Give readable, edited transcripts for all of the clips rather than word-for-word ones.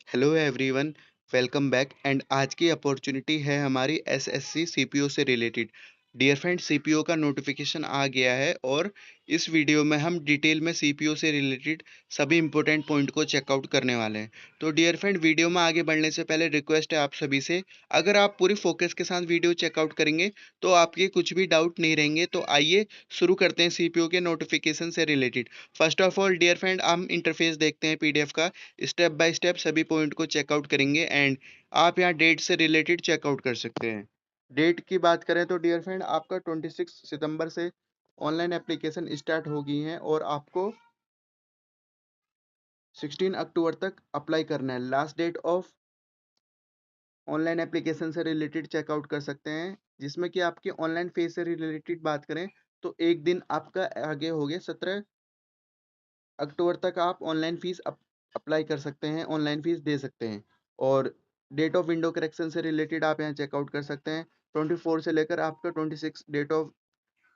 Hello everyone, welcome back and आज की opportunity है हमारी एसएससी सीपीओ से रिलेटेड। डियर फ्रेंड, सीपीओ का नोटिफिकेशन आ गया है और इस वीडियो में हम डिटेल में सीपीओ से रिलेटेड सभी इंपॉर्टेंट पॉइंट को चेकआउट करने वाले हैं। तो डियर फ्रेंड, वीडियो में आगे बढ़ने से पहले रिक्वेस्ट है आप सभी से, अगर आप पूरी फोकस के साथ वीडियो चेकआउट करेंगे तो आपके कुछ भी डाउट नहीं रहेंगे। तो आइए शुरू करते हैं सीपीओ के नोटिफिकेशन से related. First of all dear friend, हम इंटरफेस देखते हैं पीडीएफ का, स्टेप बाय स्टेप सभी पॉइंट को चेकआउट करेंगे एंड आप यहाँ डेट से रिलेटेड चेकआउट कर सकते हैं। डेट की बात करें तो डियर फ्रेंड, आपका 26 सितंबर से ऑनलाइन एप्लीकेशन स्टार्ट हो गई है और आपको 16 अक्टूबर तक अप्लाई करना है। Last date of online application से रिलेटेड चेकआउट कर सकते हैं, जिसमें कि आपकी ऑनलाइन फीस से रिलेटेड बात करें तो एक दिन आपका आगे हो गया। 17 अक्टूबर तक आप ऑनलाइन फीस अप्लाई कर सकते हैं, ऑनलाइन फीस दे सकते हैं। और डेट ऑफ विंडो करेक्शन से रिलेटेड आप यहाँ चेकआउट कर सकते हैं। 24 से लेकर आपका 26 डेट ऑफ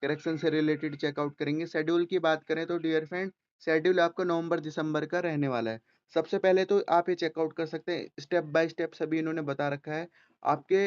करेक्शन से रिलेटेड चेकआउट करेंगे। शेड्यूल की बात करें तो डियर फ्रेंड, शेड्यूल आपका नवंबर दिसंबर का रहने वाला है। सबसे पहले तो आप ये चेकआउट कर सकते हैं, स्टेप बाय स्टेप सभी इन्होंने बता रखा है। आपके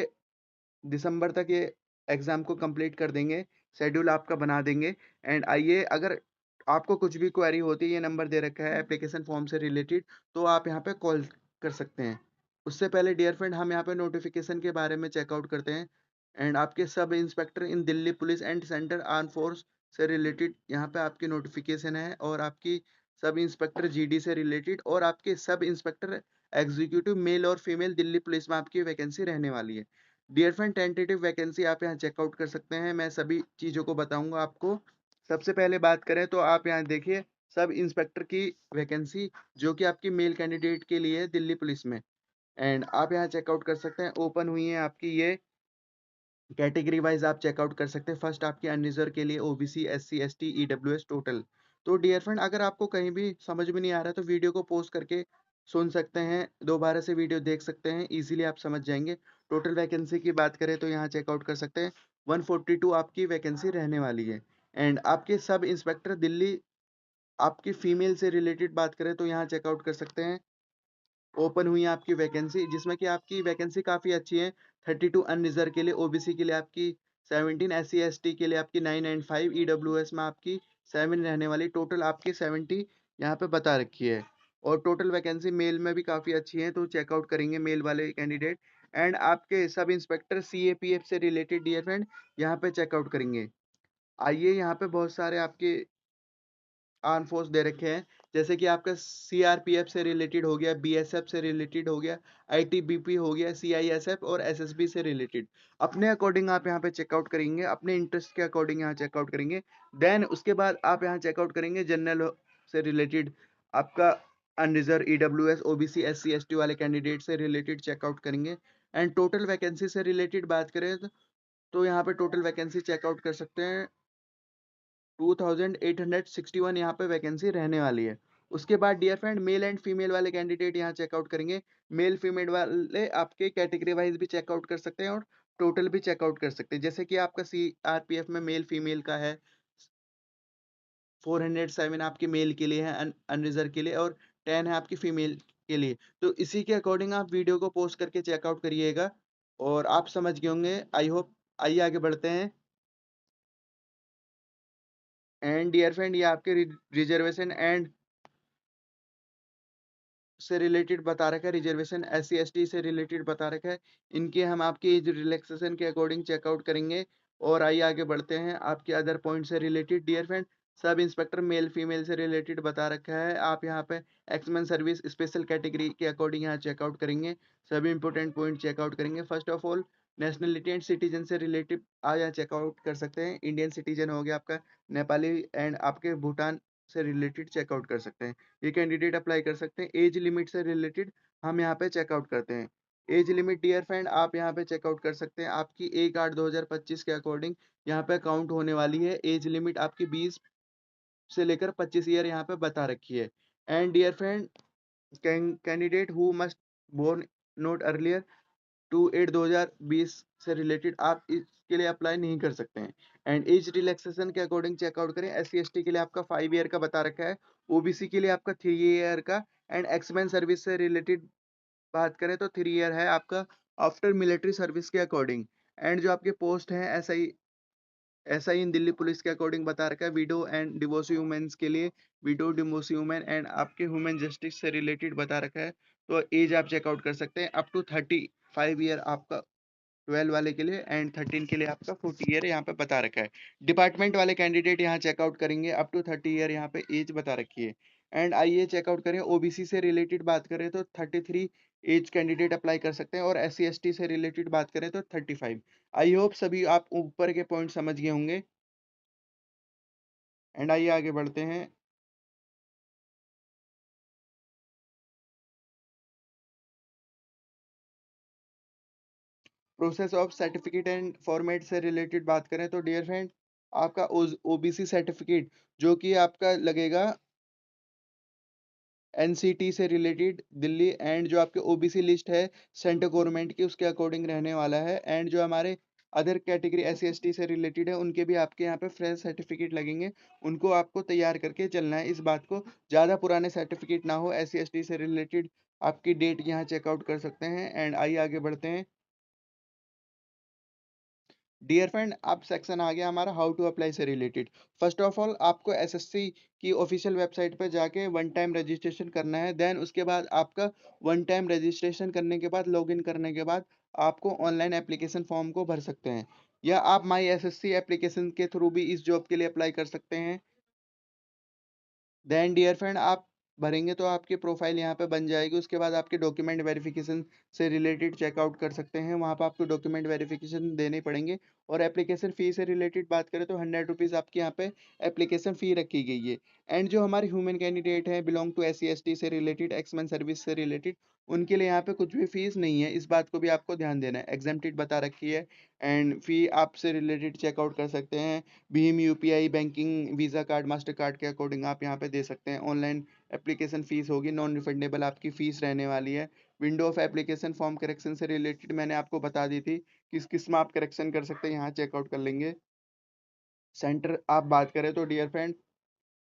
दिसंबर तक ये एग्ज़ाम को कंप्लीट कर देंगे, शेड्यूल आपका बना देंगे। एंड आइए, अगर आपको कुछ भी क्वेरी होती है, ये नंबर दे रखा है एप्लीकेशन फॉर्म से रिलेटेड, तो आप यहाँ पे कॉल कर सकते हैं। उससे पहले डियर फ्रेंड, हम यहाँ पे नोटिफिकेशन के बारे में चेकआउट करते हैं। एंड आपके sub inspector in Delhi police and central arm force से रिलेटेड यहाँ पे आपकी नोटिफिकेशन है, और आपकी सब इंस्पेक्टर जीडी से रिलेटेड, और आपके सब इंस्पेक्टर एग्जीक्यूटिव मेल और फीमेल दिल्ली पुलिस में आपकी वैकेंसी रहने वाली है। डियर फ्रेंड, टेंटेटिव वैकेंसी आप यहाँ चेकआउट कर सकते हैं, मैं सभी चीज़ों को बताऊंगा आपको। सबसे पहले बात करें तो आप यहाँ देखिए, सब इंस्पेक्टर की वैकेंसी जो कि आपकी मेल कैंडिडेट के लिए है दिल्ली पुलिस में। एंड आप यहाँ चेकआउट कर सकते हैं, ओपन हुई है आपकी ये कैटेगरी वाइज आप चेकआउट कर सकते हैं। फर्स्ट आपकी अनरिजर्व के लिए OBC, SC, ST, EWS total. तो डियर फ्रेंड, अगर आपको कहीं भी समझ में नहीं आ रहा है तो वीडियो को पॉज करके सुन सकते हैं, दोबारा से वीडियो देख सकते हैं, इजीली आप समझ जाएंगे। टोटल वैकेंसी की बात करें तो यहाँ चेकआउट कर सकते हैं, 142 आपकी वैकेंसी रहने वाली है। एंड आपके सब इंस्पेक्टर दिल्ली, आपकी फीमेल से रिलेटेड बात करें तो यहाँ चेकआउट कर सकते हैं, ओपन हुई है आपकी वैकेंसी, जिसमें कि आपकी वैकेंसी काफ़ी अच्छी है। 32 अनरिजर्व के लिए, ओबीसी के लिए आपकी 17, एससी एसटी के लिए आपकी 9 एंड 5, ईडब्ल्यूएस में आपकी 7 रहने वाली, टोटल आपकी 70 यहाँ पे बता रखी है। और टोटल वैकेंसी मेल में भी काफ़ी अच्छी है, तो चेकआउट करेंगे मेल वाले कैंडिडेट। एंड आपके सब इंस्पेक्टर सीएपीएफ से रिलेटेड डियर फ्रेंड, यहाँ पे चेकआउट करेंगे। आइए, यहाँ पे बहुत सारे आपके आर्म फोर्स दे रखे हैं, जैसे कि आपका सीआरपीएफ से रिलेटेड हो गया, बीएसएफ से रिलेटेड हो गया, आईटीबीपी हो गया, सीआईएसएफ और एसएसबी से रिलेटेड। अपने अकॉर्डिंग आप यहाँ पे चेकआउट करेंगे, अपने इंटरेस्ट के अकॉर्डिंग यहाँ चेकआउट करेंगे। देन उसके बाद आप यहाँ चेकआउट करेंगे जनरल से रिलेटेड, आपका unreserve, EWS, OBC, SC, ST वाले कैंडिडेट से रिलेटेड चेकआउट करेंगे। एंड टोटल वैकेंसी से रिलेटेड बात करें तो यहाँ पे टोटल वैकेंसी चेकआउट कर सकते हैं, 2861 यहाँ पे वैकेंसी रहने वाली है। उसके बाद dear friend, male and female वाले कैंडिडेट यहाँ चेकआउट करेंगे। मेल फीमेल वाले आपके कैटेगरी वाइज भी चेकआउट कर सकते हैं और टोटल भी चेकआउट कर सकते हैं। जैसे कि आपका सीआरपीएफ में मेल फीमेल का है, 407 आपके मेल के लिए है, अनरिजर्व के लिए, और 10 है आपकी फीमेल के लिए। तो इसी के अकॉर्डिंग आप वीडियो को पोस्ट करके चेकआउट करिएगा, और आप समझ गए होंगे, आई होप। आइए आगे बढ़ते हैं। एंड डियर फ्रेंड, ये आपके रिजर्वेशन एंड से रिलेटेड बता रखा है, रिजर्वेशन एससी एसटी से रिलेटेड बता रखा है। इनके हम आपकी एज रिलैक्सेशन के अकॉर्डिंग चेकआउट करेंगे। और आइए आगे बढ़ते हैं आपके अदर पॉइंट से related. Dear friend, sub inspector male female से रिलेटेड बता रखा है, आप यहाँ पे एक्समैन सर्विस स्पेशल कैटेगरी के अकॉर्डिंग यहाँ चेकआउट करेंगे, सभी इंपॉर्टेंट पॉइंट चेकआउट करेंगे। First of all, nationality and citizen से रिलेटेड आप यहाँ चेकआउट कर सकते हैं। इंडियन सिटीजन हो गया आपका, नेपाली एंड आपके भूटान से रिलेटेड चेकआउट कर सकते हैं, ये कैंडिडेट अप्लाई कर सकते हैं। एज लिमिट से रिलेटेड हम यहाँ पे चेकआउट करते हैं। एज लिमिट डियर फ्रेंड, आप यहाँ पे चेकआउट कर सकते हैं, आपकी 1/8/2025 के अकॉर्डिंग यहाँ पे काउंट होने वाली है। एज लिमिट आपकी 20 से लेकर 25 ईयर यहाँ पे बता रखी है। And dear friend, candidate who must born not earlier 2/8/2020 से रिलेटेड आप इसके लिए अप्लाई नहीं कर सकते हैं। एंड एज रिलैक्सेशन के अकॉर्डिंग चेकआउट करें, एससी एसटी के लिए आपका 5 ईयर का बता रखा है, ओबीसी के लिए आपका 3 ईयर का, एंड एक्समैन सर्विस से रिलेटेड बात करें तो 3 ईयर है आपका आफ्टर मिलिट्री सर्विस के अकॉर्डिंग। एंड जो आपके पोस्ट हैं एसआई इन दिल्ली पुलिस के अकॉर्डिंग बता रखा है, विडो एंड डिवोर्सी वुमेन्स के लिए विडो डिवोर्सी वुमेन एंड आपके ह्यूमन जस्टिस से रिलेटेड बता रखा है। तो एज आप चेकआउट कर सकते हैं अप टू 35 ईयर आपका 12 वाले के लिए एंड 13 के लिए आपका 40 ईयर यहाँ पे बता रखा है। डिपार्टमेंट वाले कैंडिडेट यहाँ चेकआउट करेंगे अप टू 30 ईयर यहाँ पे एज बता रखी है। एंड आइए चेकआउट करें ओबीसी से रिलेटेड बात करें तो 33 एज कैंडिडेट अप्लाई कर सकते हैं और एस सी एस टी से रिलेटेड बात करें तो 35। आई होप सभी आप ऊपर के पॉइंट समझ गए होंगे। एंड आइए आगे बढ़ते हैं। Process of certificate and format से रिलेटेड बात करें तो डियर फ्रेंड, आपका ओबीसी सर्टिफिकेट जो कि आपका लगेगा एनसीटी से रिलेटेड दिल्ली एंड जो आपके ओबीसी लिस्ट है सेंट्रल गवर्नमेंट की उसके अकॉर्डिंग रहने वाला है। एंड जो हमारे other category S C S T से रिलेटेड है उनके भी आपके यहाँ पे फ्रेश सर्टिफिकेट लगेंगे, उनको आपको तैयार करके चलना है। इस बात को ज़्यादा पुराने सर्टिफिकेट ना हो, एस सी एस टी से रिलेटेड आपकी डेट यहाँ चेकआउट कर सकते हैं। एंड आइए आगे बढ़ते हैं। डियर फ्रेंड, अब सेक्शन आ गया हमारा हाउ टू अप्लाई से रिलेटेड। फर्स्ट ऑफ ऑल आपको एसएससी की ऑफिशियल वेबसाइट पर जाके वन टाइम रजिस्ट्रेशन करना है। देन उसके बाद आपका वन टाइम रजिस्ट्रेशन करने के बाद लॉगिन करने के बाद आपको ऑनलाइन एप्लीकेशन फॉर्म को भर सकते हैं, या आप माई एसएससी एप्लीकेशन के थ्रू भी इस जॉब के लिए अप्लाई कर सकते हैं। देन डियर फ्रेंड, आप भरेंगे तो आपकी प्रोफाइल यहाँ पे बन जाएगी। उसके बाद आपके डॉक्यूमेंट वेरिफिकेशन से रिलेटेड चेकआउट कर सकते हैं, वहाँ पे आपको डॉक्यूमेंट वेरिफिकेशन देने पड़ेंगे। और एप्लीकेशन फ़ी से रिलेटेड बात करें तो 100 रुपीज़ आपके यहाँ पे एप्लीकेशन फ़ी रखी गई है। एंड जो हमारे ह्यूमन कैंडिडेट हैं belong to S C S T से रिलेटेड, एक्समैन सर्विस से रिलेटेड, उनके लिए यहाँ पे कुछ भी फीस नहीं है, इस बात को भी आपको ध्यान देना है। एग्जेम्प्टेड बता रखी है। एंड फ़ी आपसे रिलेटेड चेकआउट कर सकते हैं Bhim UPI banking visa card master card के अकॉर्डिंग आप यहाँ पे दे सकते हैं। ऑनलाइन एप्लीकेशन फ़ीस होगी, नॉन रिफंडेबल आपकी फ़ीस रहने वाली है। Window of application form correction से रिलेटेड मैंने आपको बता दी थी, किस किस में आप करेक्शन कर सकते हैं, यहाँ चेकआउट कर लेंगे। सेंटर आप बात करें तो डियर फ्रेंड,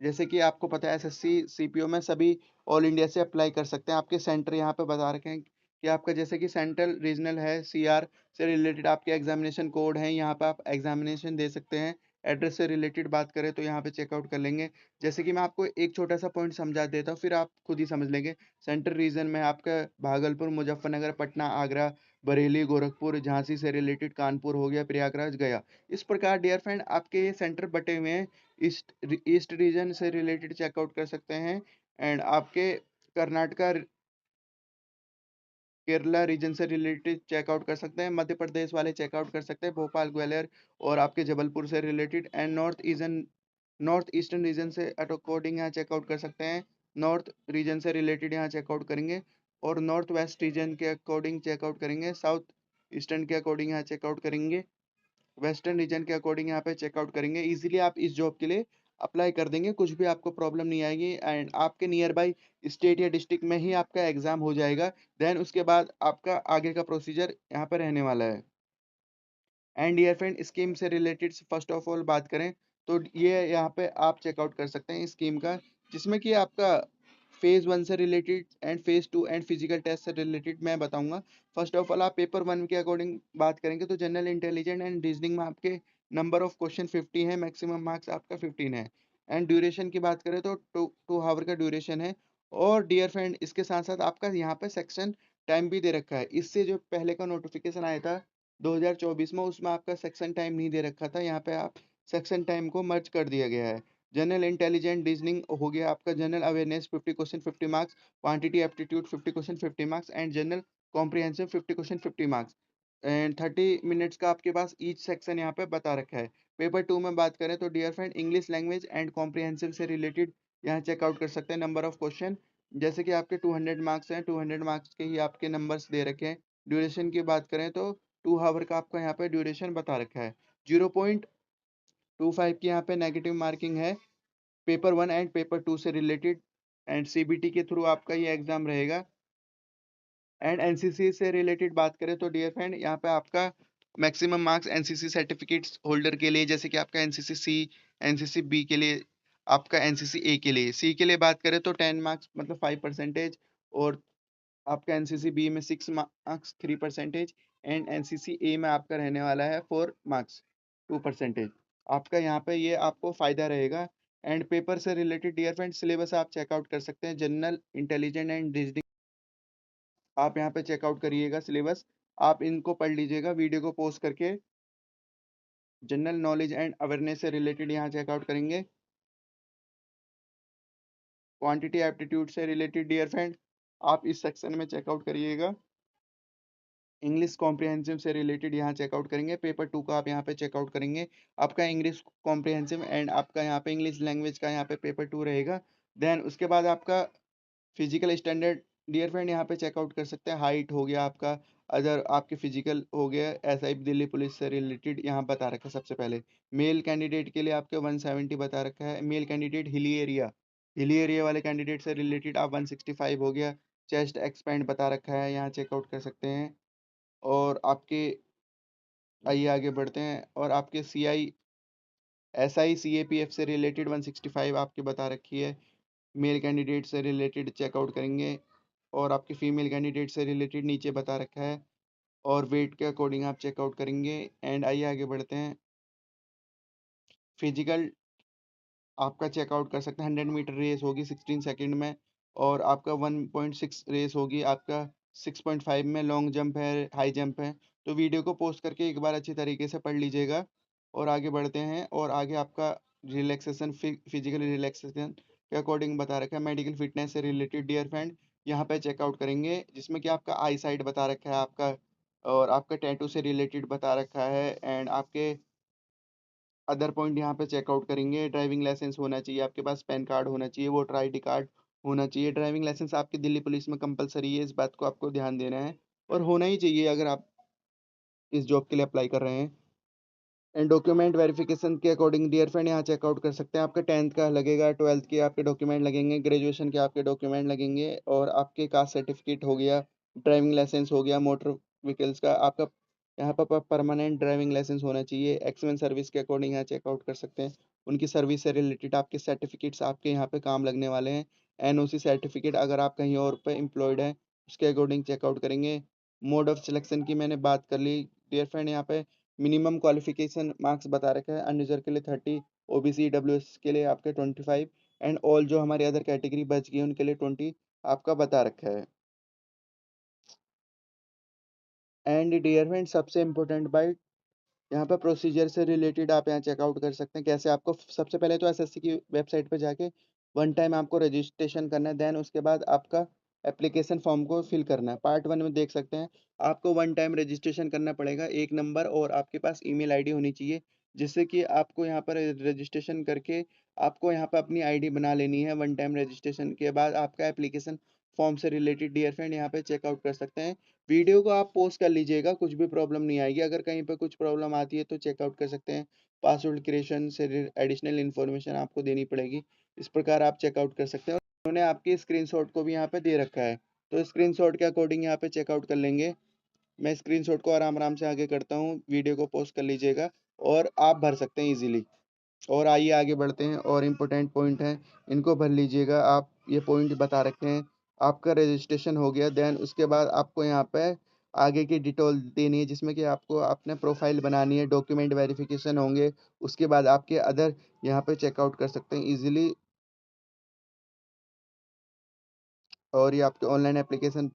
जैसे कि आपको पता है एसएससी सीपीओ में सभी ऑल इंडिया से अप्लाई कर सकते हैं। आपके सेंटर यहाँ पे बता रखे हैं कि आपका जैसे कि सेंट्रल रीजनल है सीआर से रिलेटेड आपके एग्जामिनेशन कोड हैं, यहाँ पे आप एग्जामिनेशन दे सकते हैं। एड्रेस से रिलेटेड बात करें तो यहाँ पे चेकआउट कर लेंगे। जैसे कि मैं आपको एक छोटा सा पॉइंट समझा देता हूँ, फिर आप खुद ही समझ लेंगे। सेंट्रल रीजन में आपका भागलपुर, मुजफ्फरनगर, पटना, आगरा, बरेली, गोरखपुर, झांसी से रिलेटेड कानपुर हो गया, प्रयागराज, गया। इस प्रकार डियर फ्रेंड आपके ये सेंटर बटे हुए हैं। ईस्ट रीजन से रिलेटेड चेकआउट कर सकते हैं। एंड आपके कर्नाटका, केरला रीजन से रिलेटेड चेकआउट कर सकते हैं। मध्य प्रदेश वाले चेकआउट कर सकते हैं भोपाल, ग्वालियर और आपके जबलपुर से related. And north eastern region से अकॉर्डिंग यहाँ चेकआउट कर सकते हैं। नॉर्थ रीजन से रिलेटेड यहाँ चेकआउट करेंगे और नॉर्थ वेस्ट रीजन के अकॉर्डिंग चेकआउट करेंगे। साउथ ईस्टर्न के अकॉर्डिंग यहाँ चेकआउट करेंगे। वेस्टर्न रीजन के अकॉर्डिंग यहाँ पे चेकआउट करेंगे। इजीली आप इस जॉब के लिए अप्लाई कर देंगे, कुछ भी आपको प्रॉब्लम नहीं आएगी। एंड आपके नियर बाई स्टेट या डिस्ट्रिक्ट में ही आपका एग्जाम हो जाएगा। देन उसके बाद आपका आगे का प्रोसीजर यहाँ पर रहने वाला है। एंड डियर फ्रेंड, स्कीम से रिलेटेड फर्स्ट ऑफ ऑल बात करें तो ये यहाँ पे आप चेकआउट कर सकते हैं स्कीम का, जिसमें कि आपका फेज 1 से related and phase 2 and physical test से रिलेटेड मैं बताऊंगा। फर्स्ट ऑफ ऑल आप पेपर 1 के अकॉर्डिंग बात करेंगे तो जनरल इंटेलिजेंस एंड रीजनिंग में आपके नंबर ऑफ क्वेश्चन 50 है, मैक्सिमम मार्क्स आपका 15 है। एंड ड्यूरेशन की बात करें तो 2 आवर का ड्यूरेशन है। और डियर फ्रेंड, इसके साथ साथ आपका यहाँ पे सेक्शन टाइम भी दे रखा है। इससे जो पहले का नोटिफिकेशन आया था 2024 में, उसमें आपका सेक्शन टाइम नहीं दे रखा था, यहाँ पे आप सेक्शन टाइम को मर्ज कर दिया गया है। जनरल इंटेलिजेंट रीजनिंग हो गया आपका, general awareness 50 question 50 marks, quantity aptitude 50 question 50 marks and general comprehensive 50 question 50 marks. And 30 minutes का आपके पास ईच सेक्शन यहाँ पे बता रखा है। पेपर 2 में बात करें तो dear friend, English language and comprehensive से रिलेटेड यहाँ चेकआउट कर सकते हैं नंबर ऑफ क्वेश्चन। जैसे कि आपके 200 मार्क्स हैं, 200 मार्क्स के ही आपके नंबर्स दे रखे हैं। ड्यूरेशन की बात करें तो 2 आवर का आपका यहाँ पे ड्यूरेशन बता रखा है। 0.25 की यहाँ पे नेगेटिव मार्किंग है पेपर 1 एंड पेपर 2 से रिलेटेड। एंड सीबीटी के थ्रू आपका ये एग्जाम रहेगा। एंड एनसीसी से रिलेटेड बात करें तो डियर फ्रेंड, यहाँ पे आपका maximum marks NCC certificates holder के लिए, जैसे कि आपका एनसीसी सी, एनसीसी बी के लिए, आपका एनसीसी ए के लिए, सी के लिए बात करें तो 10 मार्क्स मतलब 5%। और आपका एनसीसी बी में 6 मार्क्स 3% एंड एनसीसी ए में आपका रहने वाला है 4 मार्क्स 2%। आपका यहाँ पे ये आपको फायदा रहेगा। एंड पेपर से रिलेटेड डियर फ्रेंड सिलेबस आप चेकआउट कर सकते हैं। जनरल इंटेलिजेंट एंड रीजनिंग आप यहाँ पे चेकआउट करिएगा सिलेबस। आप इनको पढ़ लीजिएगा वीडियो को पॉज करके। जनरल नॉलेज एंड अवेयरनेस से रिलेटेड यहाँ चेकआउट करेंगे। क्वांटिटी एप्टीट्यूड से रिलेटेड डियर फ्रेंड आप इस सेक्शन में चेकआउट करिएगा। इंग्लिश कॉम्प्रिहेंसिव से रिलेटेड यहाँ चेकआउट करेंगे। पेपर 2 का आप यहाँ पे चेकआउट करेंगे। आपका इंग्लिश कॉम्प्रिहेंसिव एंड आपका यहाँ पे इंग्लिश लैंग्वेज का यहाँ पे पेपर 2 रहेगा। देन उसके बाद आपका फिजिकल स्टैंडर्ड डियर फ्रेंड यहाँ पे चेकआउट कर सकते हैं। हाइट हो गया आपका, अदर आपके फिजिकल हो गया। एसआई दिल्ली पुलिस से रिलेटेड यहाँ बता रखा है। सबसे पहले मेल कैंडिडेट के लिए आपके 170 बता रखा है। मेल कैंडिडेट हिली एरिया वाले कैंडिडेट से रिलेटेड आप 165 हो गया। चेस्ट एक्सपेंड बता रखा है, यहाँ चेकआउट कर सकते हैं। और आपके आइए आगे बढ़ते हैं। और आपके SI CAPF से रिलेटेड 165 आपकी बता रखी है। मेल कैंडिडेट से रिलेटेड चेकआउट करेंगे। और आपके फीमेल कैंडिडेट से रिलेटेड नीचे बता रखा है। और वेट के अकॉर्डिंग आप चेकआउट करेंगे। एंड आइए आगे बढ़ते हैं। फिजिकल आपका चेकआउट कर सकते हैं। 100 मीटर रेस होगी 16 सेकंड में। और आपका 1.6 रेस होगी। आपका 6.5 में लॉन्ग जंप है, हाई जंप है। तो वीडियो को पोस्ट करके एक बार अच्छी तरीके से पढ़ लीजिएगा। और आगे बढ़ते हैं। और आगे आपका रिलैक्सेशन, फिजिकल रिलैक्सेशन के अकॉर्डिंग बता रखा है। मेडिकल फिटनेस से रिलेटेड डियर फ्रेंड यहाँ पे चेकआउट करेंगे, जिसमें कि आपका आई साइट बता रखा है आपका। और आपका टैटू से रिलेटेड बता रखा है। एंड आपके अदर पॉइंट यहाँ पे चेकआउट करेंगे। ड्राइविंग लाइसेंस होना चाहिए आपके पास, पैन कार्ड होना चाहिए, वोटर आईडी कार्ड होना चाहिए। ड्राइविंग लाइसेंस आपकी दिल्ली पुलिस में कंपलसरी है, इस बात को आपको ध्यान देना है। और होना ही चाहिए अगर आप इस जॉब के लिए अप्लाई कर रहे हैं। एंड डॉक्यूमेंट वेरिफिकेशन के अकॉर्डिंग डियर फ्रेंड यहाँ चेकआउट कर सकते हैं। आपका 10th का लगेगा, 12th के आपके डॉक्यूमेंट लगेंगे, ग्रेजुएशन के आपके डॉक्यूमेंट लगेंगे। और आपके कास्ट सर्टिफिकेट हो गया, ड्राइविंग लाइसेंस हो गया, मोटर व्हीकल्स का आपका यहाँ पर परमानेंट ड्राइविंग लाइसेंस होना चाहिए। एक्समेन सर्विस के अकॉर्डिंग यहाँ चेकआउट कर सकते हैं। उनकी सर्विस से रिलेटेड आपके सर्टिफिकेट्स आपके यहाँ पे काम लगने वाले हैं। NOC सर्टिफिकेट अगर आप कहीं और पे एम्प्लॉयड हैं उसके अकॉर्डिंग चेकआउट करेंगे। मोड ऑफ सिलेक्शन की मैंने बात कर ली डियर फ्रेंड। यहाँ पे मिनिमम क्वालिफिकेशन मार्क्स बता रखा है। अनरिजर्व के लिए 30, OBC WS के लिए आपके 25 एंड ऑल जो हमारी अदर कैटेगरी बच गई उनके लिए 20 आपका बता रखा है। एंड डियर फ्रेंड सबसे इम्पोर्टेंट बाइट यहाँ पर प्रोसीजर से रिलेटेड आप यहाँ चेकआउट कर सकते हैं। कैसे आपको सबसे पहले तो एसएससी की वेबसाइट पर जाके वन टाइम आपको रजिस्ट्रेशन करना है। देन उसके बाद आपका एप्लीकेशन फॉर्म को फिल करना है। पार्ट 1 में देख सकते हैं आपको वन टाइम रजिस्ट्रेशन करना पड़ेगा। एक नंबर और आपके पास ईमेल आईडी होनी चाहिए, जिससे कि आपको यहाँ पर रजिस्ट्रेशन करके आपको यहाँ पर अपनी आईडी बना लेनी है। वन टाइम रजिस्ट्रेशन के बाद आपका एप्लीकेशन फॉर्म से रिलेटेड डियर फ्रेंड यहाँ पे चेकआउट कर सकते हैं। वीडियो को आप पोस्ट कर लीजिएगा, कुछ भी प्रॉब्लम नहीं आएगी। अगर कहीं पे कुछ प्रॉब्लम आती है तो चेकआउट कर सकते हैं। पासवर्ड क्रिएशन से एडिशनल इन्फॉर्मेशन आपको देनी पड़ेगी, इस प्रकार आप चेकआउट कर सकते हैं। उन्होंने आपकी स्क्रीनशॉट को भी यहाँ पे दे रखा है, तो स्क्रीनशॉट के अकॉर्डिंग यहाँ पे चेकआउट कर लेंगे। मैं स्क्रीनशॉट को आराम आराम से आगे करता हूँ, वीडियो को पोस्ट कर लीजिएगा और आप भर सकते हैं इजीली। और आइए आगे बढ़ते हैं। और इम्पोर्टेंट पॉइंट हैं, इनको भर लीजिएगा आप। ये पॉइंट बता रखे हैं। आपका रजिस्ट्रेशन हो गया। देन उसके बाद आपको यहाँ पे आगे की डिटेल देनी है, जिसमें कि आपको अपने प्रोफाइल बनानी है, डॉक्यूमेंट वेरिफिकेशन होंगे। उसके बाद आपके अदर यहाँ पे चेकआउट कर सकते हैं इजीली। और ये आपके ऑनलाइन एप्लीकेशन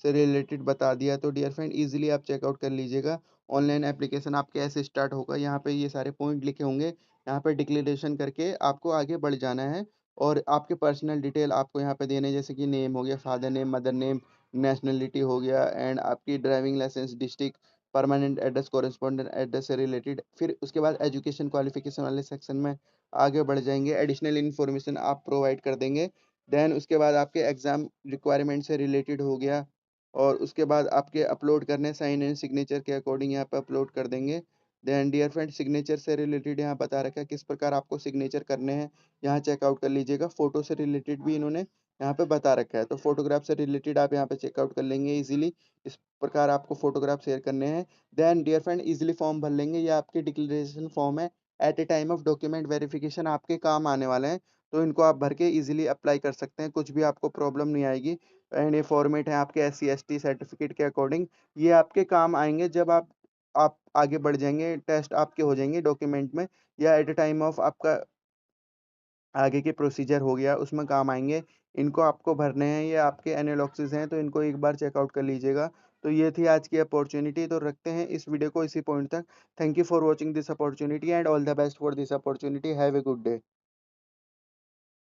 से रिलेटेड बता दिया। तो डियर फ्रेंड इजीली आप चेकआउट कर लीजिएगा। ऑनलाइन एप्लीकेशन आपके ऐसे स्टार्ट होगा। यहाँ पे ये सारे पॉइंट लिखे होंगे, यहाँ पे डिक्लेरेशन करके आपको आगे बढ़ जाना है। और आपके पर्सनल डिटेल आपको यहाँ पे देने, जैसे कि नेम हो गया, father name, mother name, nationality हो गया। एंड आपकी driving licence, district, permanent address, correspondent address से रिलेटेड। फिर उसके बाद एजुकेशन क्वालिफिकेशन वाले सेक्शन में आगे बढ़ जाएंगे। एडिशनल इन्फॉर्मेशन आप प्रोवाइड कर देंगे। देन उसके बाद आपके एग्जाम रिक्वायरमेंट से रिलेटेड हो गया। और उसके बाद आपके अपलोड करने साइन एंड सिग्नेचर के अकॉर्डिंग यहाँ पे अपलोड कर देंगे। देन डियर फ्रेंड सिग्नेचर से रिलेटेड यहाँ बता रखा है किस प्रकार आपको सिग्नेचर करने हैं, यहाँ चेकआउट कर लीजिएगा। फोटो से रिलेटेड भी इन्होंने यहाँ पे बता रखा है, तो फोटोग्राफ से रिलेटेड आप यहाँ पे चेकआउट कर लेंगे इजीली। इस प्रकार आपको फोटोग्राफ शेयर करने हैं। Then dear friend easily form भर लेंगे। ये आपके डिक्लेरेशन फॉर्म है, at a time of document verification आपके काम आने वाले हैं। तो इनको आप भर के इजीली अप्लाई कर सकते हैं, कुछ भी आपको प्रॉब्लम नहीं आएगी। एंड ये फॉर्मेट है आपके SC/ST सर्टिफिकेट के अकॉर्डिंग। ये आपके काम आएँगे जब आप आगे बढ़ जाएँगे, टेस्ट आपके हो जाएँगे डॉक्यूमेंट में, या एट अ टाइम ऑफ आपका आगे के प्रोसीजर हो गया, उसमें काम आएँगे। इनको आपको भरने हैं, ये आपके एनालॉग्सिस हैं, तो इनको एक बार चेकआउट कर लीजिएगा। तो ये थी आज की अपॉर्च्युनिटी, तो रखते हैं इस वीडियो को इसी पॉइंट तक। Thank you for watching this opportunity and all the best for this opportunity. Have a good day.